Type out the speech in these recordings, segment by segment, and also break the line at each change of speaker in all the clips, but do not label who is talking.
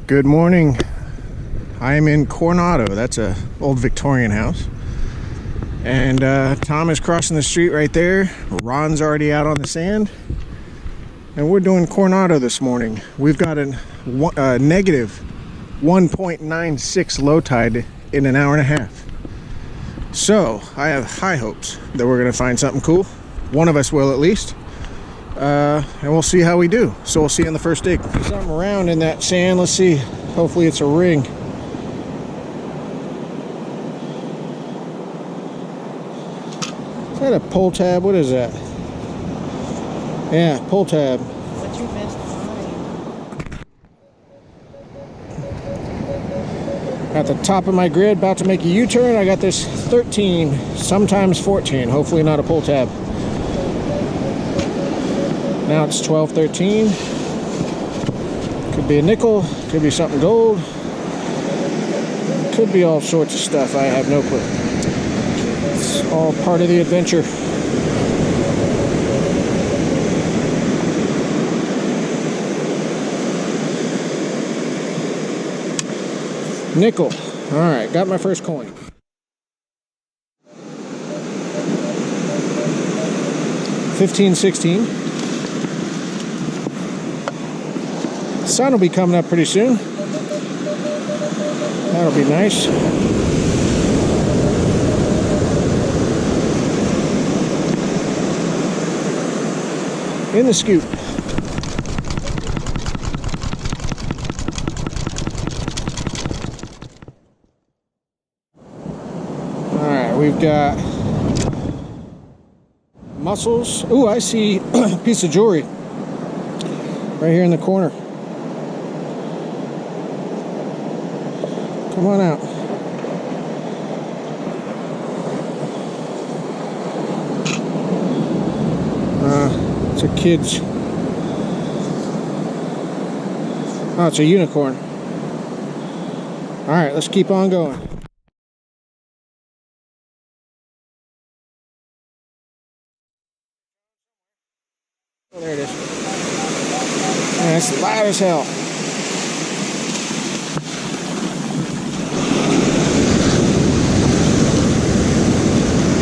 Good morning. I am in Coronado. That's a old Victorian house. And Tom is crossing the street right there. Ron's already out on the sand. And we're doing Coronado this morning. We've got a negative 1.96 low tide in an hour and a half. So I have high hopes that we're going to find something cool. One of us will at least. And we'll see how we do. So we'll see you on the first dig. Something around in that sand. Let's see. Hopefully it's a ring. Is that a pull tab? What is that? Yeah, pull tab.
But you missed mine.
At the top of my grid, about to make a U-turn. I got this 13, sometimes 14. Hopefully not a pull tab. Now it's 12-13. Could be a nickel, could be something gold, could be all sorts of stuff. I have no clue. It's all part of the adventure. Nickel. All right, got my first coin. $15.16. Sun will be coming up pretty soon. That'll be nice. In the scoop. Alright, we've got mussels. Ooh, I see a piece of jewelry right here in the corner. Come on out. It's a kid's. Oh, it's a unicorn. All right, let's keep on going. Oh, there it is. Man, it's loud as hell.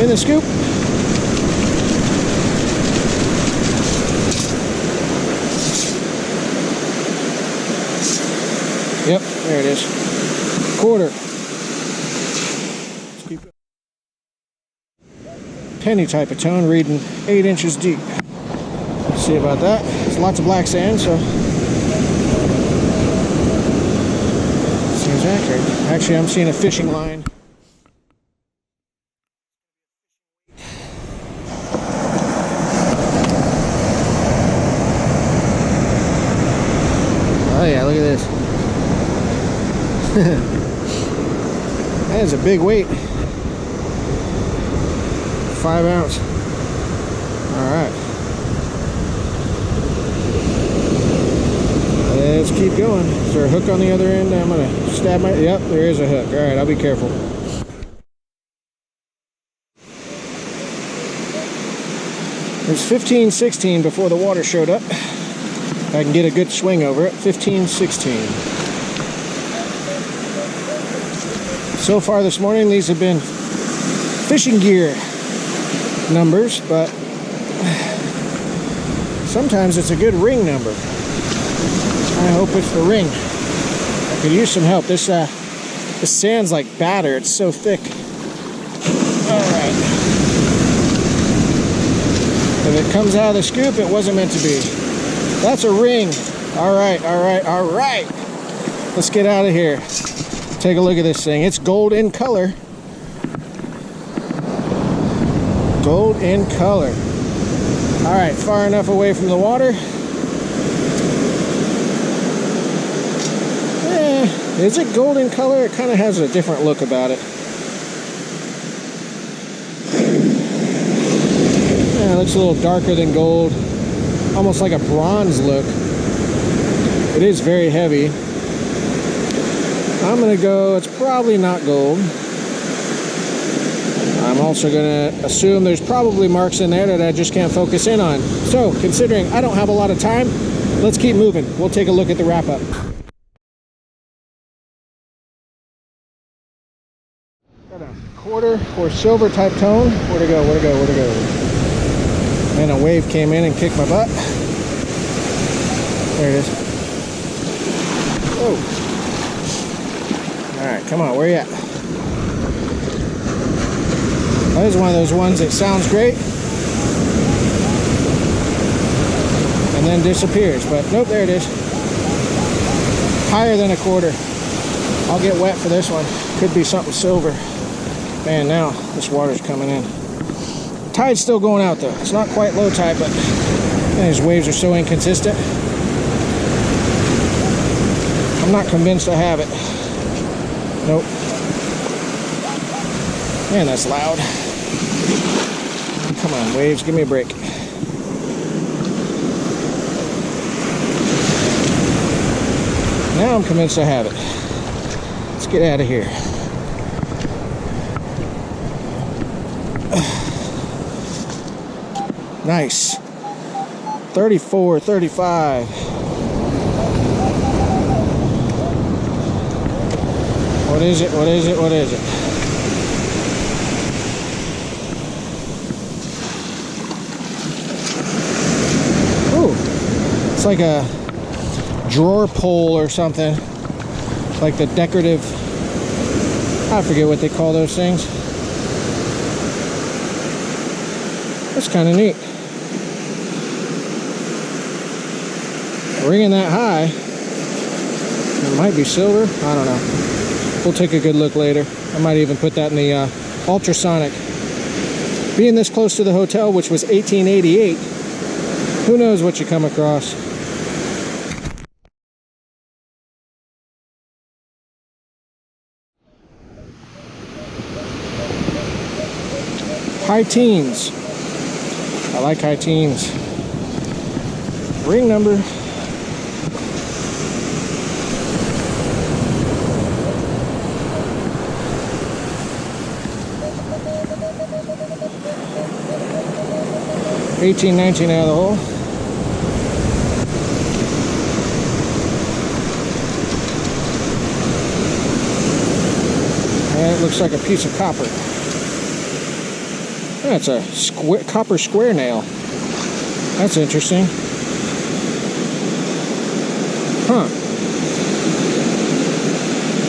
In the scoop. Yep, there it is. Quarter. Let's keep it. Penny type of tone, reading 8 inches deep. Let's see about that. There's lots of black sand, so seems accurate. Actually, I'm seeing a fishing line. Oh yeah, look at this. That is a big weight. 5 ounce. Alright. Let's keep going. Is there a hook on the other end? I'm gonna stab my... Yep, there is a hook. Alright, I'll be careful. It was 15-16 before the water showed up. I can get a good swing over it. 15-16. So far this morning, these have been fishing gear numbers, but sometimes it's a good ring number. I hope it's the ring. I could use some help. This sand's like batter. It's so thick. All right. If it comes out of the scoop, it wasn't meant to be. That's a ring. All right, all right, all right. Let's get out of here. Take a look at this thing. It's gold in color. Gold in color. All right, far enough away from the water. Is it gold in color? It kind of has a different look about it. Yeah, it looks a little darker than gold. Almost like a bronze look. It is very heavy. I'm gonna go, it's probably not gold. I'm also gonna assume there's probably marks in there that I just can't focus in on. So, considering I don't have a lot of time, let's keep moving. We'll take a look at the wrap up. Got a quarter or silver type tone. Where'd it go? Where'd it go? Where'd it go? And a wave came in and kicked my butt. There it is. Oh. Alright, come on, where you at? That is one of those ones that sounds great and then disappears, but nope, there it is. Higher than a quarter. I'll get wet for this one. Could be something silver. Man, now this water's coming in. Tide's still going out though. It's not quite low tide, but man, these waves are so inconsistent. I'm not convinced I have it. Nope. Man, that's loud. Come on, waves, give me a break. Now I'm convinced I have it. Let's get out of here. Nice. 34, 35. What is it? What is it? What is it? Ooh. It's like a drawer pull or something. Like the decorative, I forget what they call those things. That's kind of neat. Ringing that high. It might be silver. I don't know. We'll take a good look later. I might even put that in the ultrasonic. Being this close to the hotel, which was 1888, who knows what you come across. High teens. I like high teens. Ring number. $18.19 out of the hole. And it looks like a piece of copper. That's a copper square nail. That's interesting. Huh.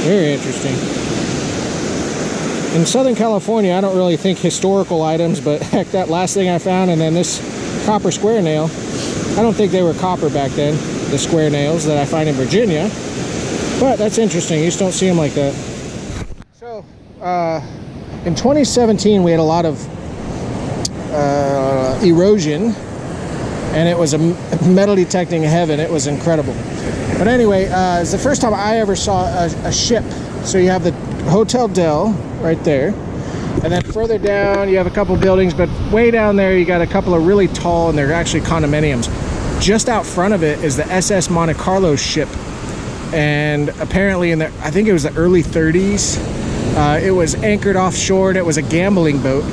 Very interesting. In Southern California, I don't really think historical items, but heck, that last thing I found and then this copper square nail, I don't think they were copper back then, the square nails that I find in Virginia. But that's interesting. You just don't see them like that. So, in 2017, we had a lot of erosion, and it was a metal detecting heaven. It was incredible. But anyway, it's the first time I ever saw a ship. So you have the Hotel Del right there, and then further down you have a couple buildings, but way down there you got a couple of really tall, and they're actually condominiums. Just out front of it is the SS Monte Carlo ship, and apparently in the, I think it was the early 30s, it was anchored offshore, and it was a gambling boat.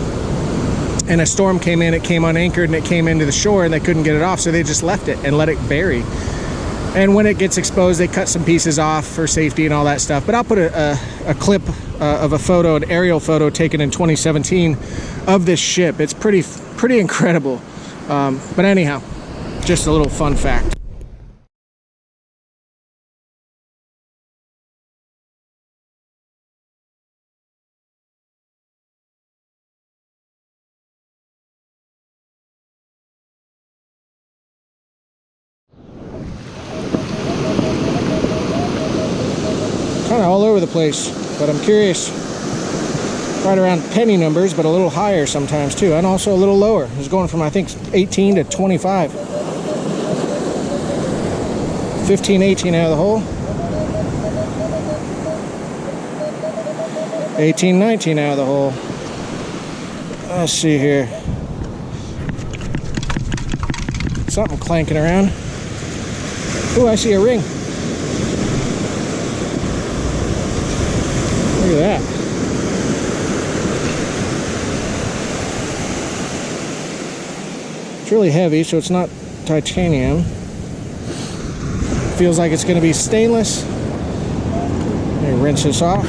And a storm came in, it came unanchored, and it came into the shore, and they couldn't get it off, so they just left it and let it bury. And when it gets exposed, they cut some pieces off for safety and all that stuff. But I'll put a clip of a photo, an aerial photo taken in 2017 of this ship. It's pretty incredible. But anyhow, just a little fun fact. Kind of all over the place, but I'm curious. Right around penny numbers, but a little higher sometimes too, and also a little lower. It's going from, I think, 18 to 25. 15, 18 out of the hole. 18, 19 out of the hole. Let's see here. Something clanking around. Ooh, I see a ring. Look at that. It's really heavy, so it's not titanium. Feels like it's going to be stainless. Let me rinse this off.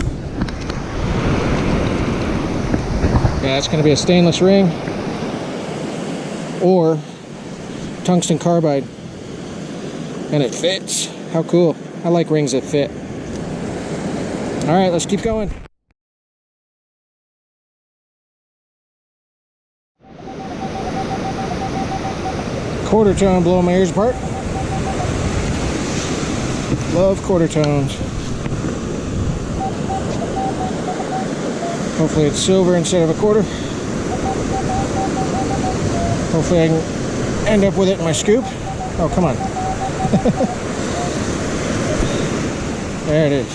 Yeah, it's going to be a stainless ring or tungsten carbide. And it fits. How cool. I like rings that fit. All right, let's keep going. Quarter tone blowing my ears apart. Love quarter tones. Hopefully it's silver instead of a quarter. Hopefully I can end up with it in my scoop. Oh, come on. There it is.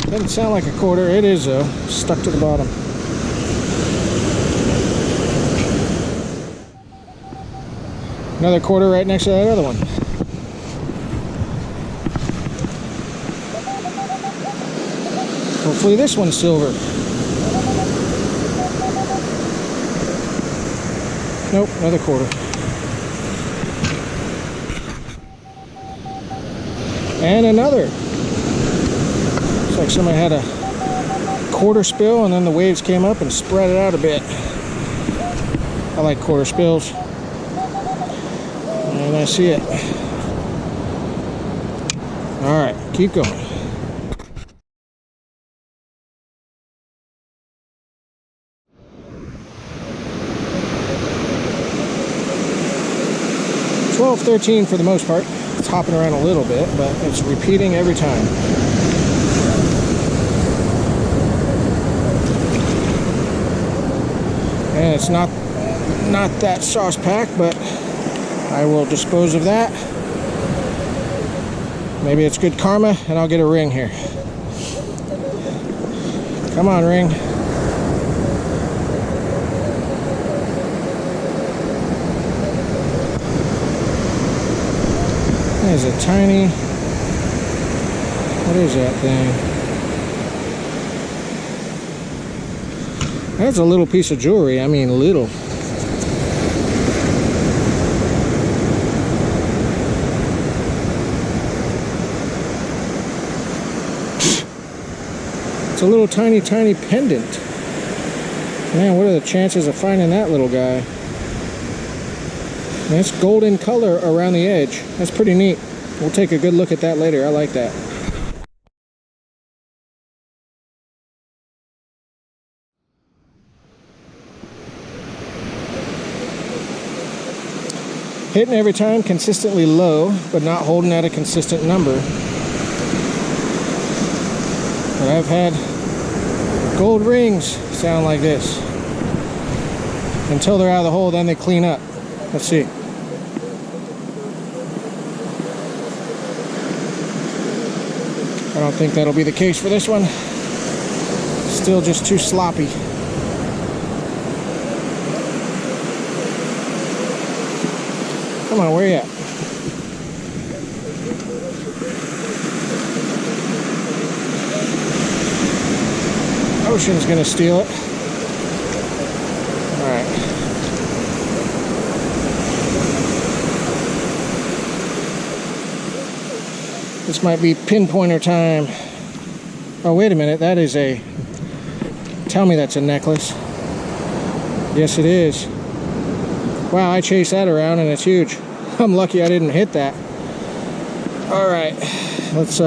Doesn't sound like a quarter. It is though. Stuck to the bottom. Another quarter right next to that other one. Hopefully this one's silver. Nope, another quarter. And another. Looks like somebody had a quarter spill and then the waves came up and spread it out a bit. I like quarter spills. And I see it. All right, keep going. $12, $13 for the most part. It's hopping around a little bit, but it's repeating every time. And it's not that sauce pack, but I will dispose of that. Maybe it's good karma and I'll get a ring here. Come on, ring. There's a tiny, what is that thing? That's a little piece of jewelry. I mean, little. It's a little tiny pendant. Man, what are the chances of finding that little guy? And it's golden color around the edge. That's pretty neat. We'll take a good look at that later. I like that. Hitting every time, consistently low, but not holding at a consistent number. But I've had gold rings sound like this. Until they're out of the hole, then they clean up. Let's see. I don't think that'll be the case for this one. Still just too sloppy. Come on, where you at? Ocean's gonna steal it. All right. This might be pinpointer time. Oh, wait a minute. That is a... Tell me that's a necklace. Yes, it is. Wow, I chased that around and it's huge. I'm lucky I didn't hit that. All right. Let's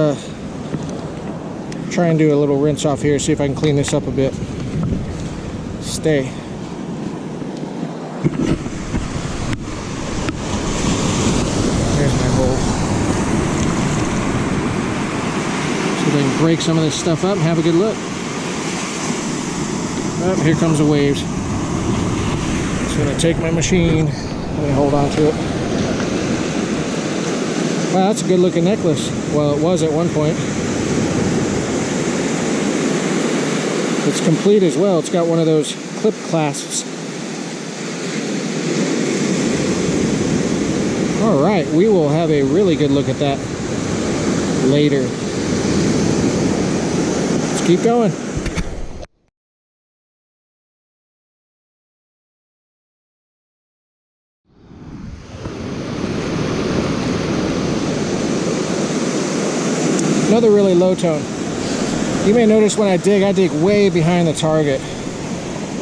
try and do a little rinse off here. See if I can clean this up a bit. Stay. There's my hole. So they can break some of this stuff up and have a good look. Oh, here comes the waves. Just gonna take my machine. Let me hold on to it. Wow, that's a good looking necklace. Well, it was at one point. It's complete as well. It's got one of those clip clasps. All right, we will have a really good look at that later. Let's keep going. Another really low tone. You may notice when I dig way behind the target.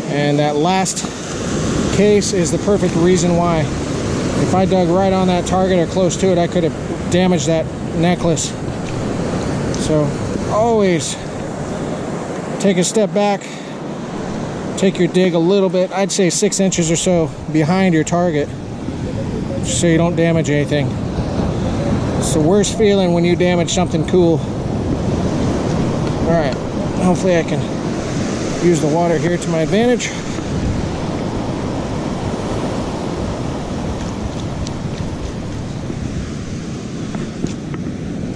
And that last case is the perfect reason why. If I dug right on that target or close to it, I could have damaged that necklace. So always take a step back, take your dig a little bit, I'd say 6 inches or so behind your target, so you don't damage anything. It's the worst feeling when you damage something cool. All right, hopefully I can use the water here to my advantage.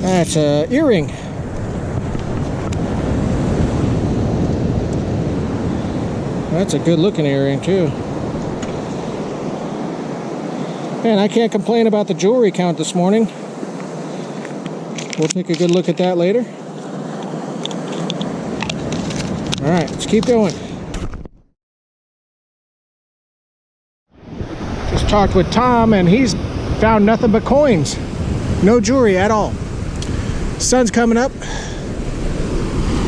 That's an earring. That's a good looking earring too. Man, I can't complain about the jewelry count this morning. We'll take a good look at that later. All right, let's keep going. Just talked with Tom and he's found nothing but coins. No jewelry at all. Sun's coming up.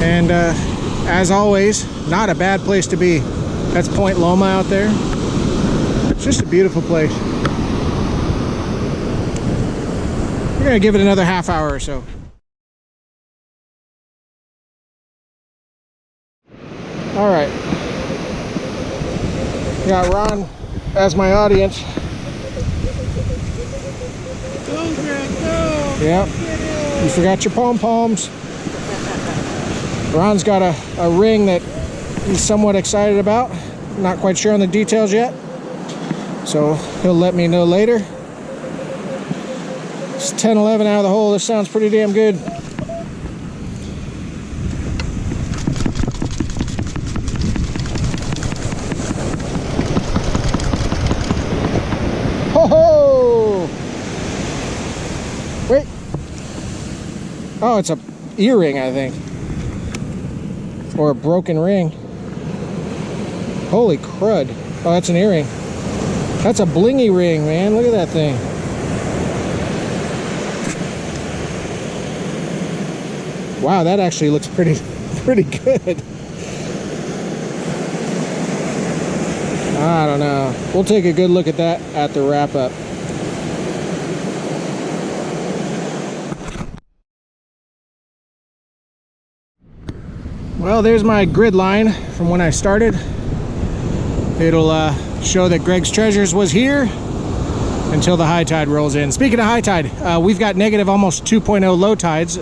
And as always, not a bad place to be. That's Point Loma out there. It's just a beautiful place. We're gonna give it another half hour or so. All right. Got Ron as my audience.
Go, Greg, go!
Yep. You forgot your pom-poms. Ron's got a ring that he's somewhat excited about. Not quite sure on the details yet. So he'll let me know later. It's 10-11 out of the hole. This sounds pretty damn good. Ho ho! Wait. Oh, it's a earring, I think. Or a broken ring. Holy crud. Oh, that's an earring. That's a blingy ring, man. Look at that thing. Wow, that actually looks pretty good. I don't know. We'll take a good look at that at the wrap up. Well, there's my grid line from when I started. It'll show that Greg's Treasures was here until the high tide rolls in. Speaking of high tide, we've got negative almost 2.0 low tides,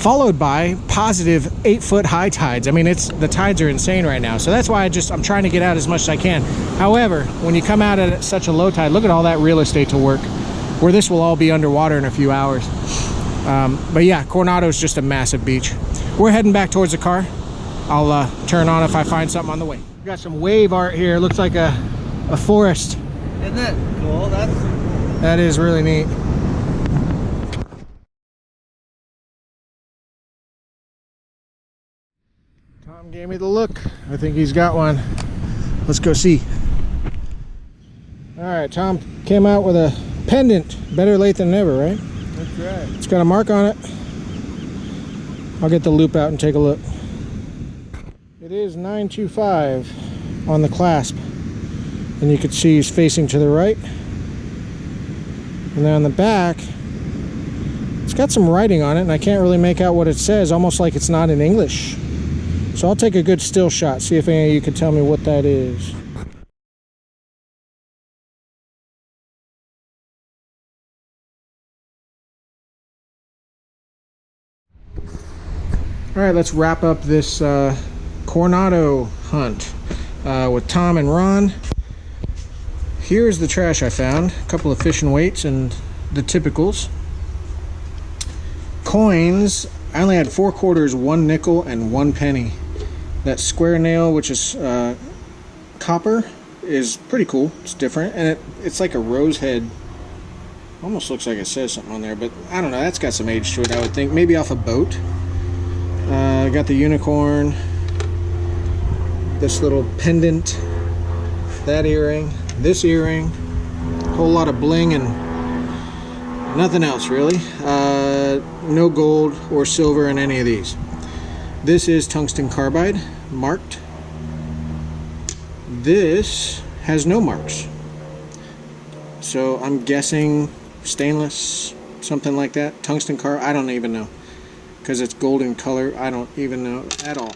followed by positive 8-foot high tides. I mean, the tides are insane right now. So that's why I'm trying to get out as much as I can. However, when you come out at such a low tide, look at all that real estate to work, where this will all be underwater in a few hours. But yeah, Coronado is just a massive beach. We're heading back towards the car. I'll turn on if I find something on the way. We've got some wave art here. It looks like a forest.
Isn't that cool? That's so cool.
That is really neat. Tom gave me the look. I think he's got one. Let's go see. All right, Tom came out with a pendant. Better late than never, right?
That's right.
It's got a mark on it. I'll get the loop out and take a look. It is 925 on the clasp. And you can see he's facing to the right. And then on the back, it's got some writing on it, and I can't really make out what it says, almost like it's not in English. So I'll take a good still shot, see if any of you can tell me what that is. All right, let's wrap up this Coronado hunt with Tom and Ron. Here's the trash I found. A couple of fishing weights and the typicals. Coins, I only had 4 quarters, 1 nickel, and 1 penny. That square nail, which is copper, is pretty cool. It's different, and it's like a rose head. Almost looks like it says something on there, but I don't know. That's got some age to it, I would think. Maybe off a boat. Got the unicorn, this little pendant, that earring, this earring, a whole lot of bling and nothing else really. no gold or silver in any of these. This is tungsten carbide, marked. This has no marks. So I'm guessing stainless, something like that. Tungsten carbide, I don't even know. Because it's golden color, I don't even know at all.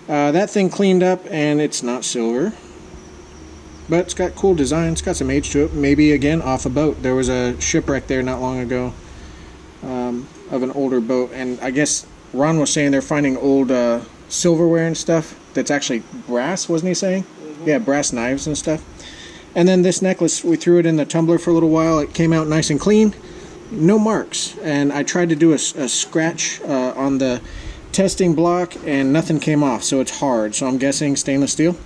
That thing cleaned up and it's not silver. But it's got cool design, it's got some age to it. Maybe again off a boat. There was a shipwreck there not long ago of an older boat, and I guess Ron was saying they're finding old silverware and stuff that's actually brass, wasn't he saying? Mm-hmm. Yeah, brass knives and stuff. And then this necklace, we threw it in the tumbler for a little while. It came out nice and clean, no marks. And I tried to do a scratch on the testing block and nothing came off, so it's hard. So I'm guessing stainless steel.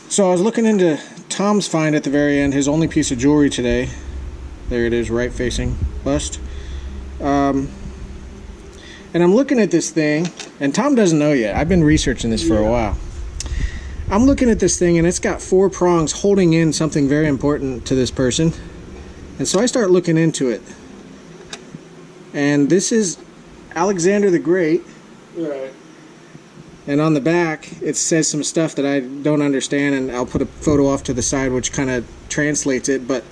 So I was looking into Tom's find at the very end, his only piece of jewelry today. There it is, right facing bust. And I'm looking at this thing, and Tom doesn't know yet. I've been researching this for a while. I'm looking at this thing, and it's got 4 prongs holding in something very important to this person. And so I start looking into it. And this is Alexander the Great.
Right.
And on the back, it says some stuff that I don't understand, and I'll put a photo off to the side which kind of translates it. But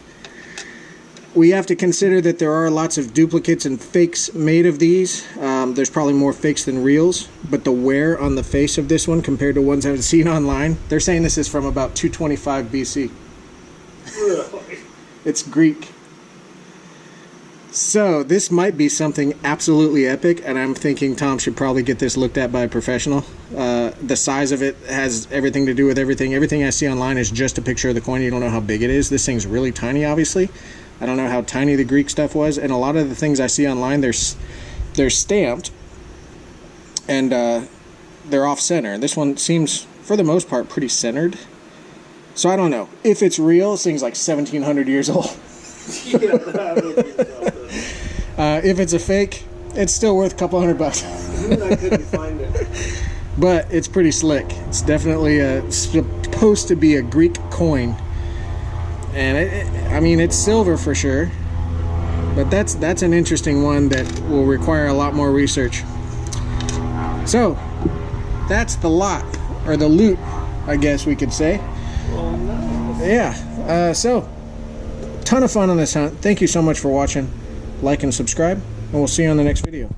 we have to consider that there are lots of duplicates and fakes made of these. There's probably more fakes than reals, but the wear on the face of this one compared to ones I've seen online, they're saying this is from about 225 BC.
Really?
It's Greek. So this might be something absolutely epic, and I'm thinking Tom should probably get this looked at by a professional. The size of it has everything to do with everything. Everything I see online is just a picture of the coin. You don't know how big it is. This thing's really tiny, obviously. I don't know how tiny the Greek stuff was, and a lot of the things I see online, they're stamped, and they're off-center. This one seems, for the most part, pretty centered. So I don't know. If it's real, this thing's like 1,700 years old. If it's a fake, it's still worth a couple $100.
I couldn't find it.
But it's pretty slick. It's definitely supposed to be a Greek coin. And I mean, it's silver for sure, but that's an interesting one that will require a lot more research. So that's the lot, or the loot, I guess we could say.
Oh no.
Yeah. So ton of fun on this hunt. Thank you so much for watching. Like and subscribe, and we'll see you on the next video.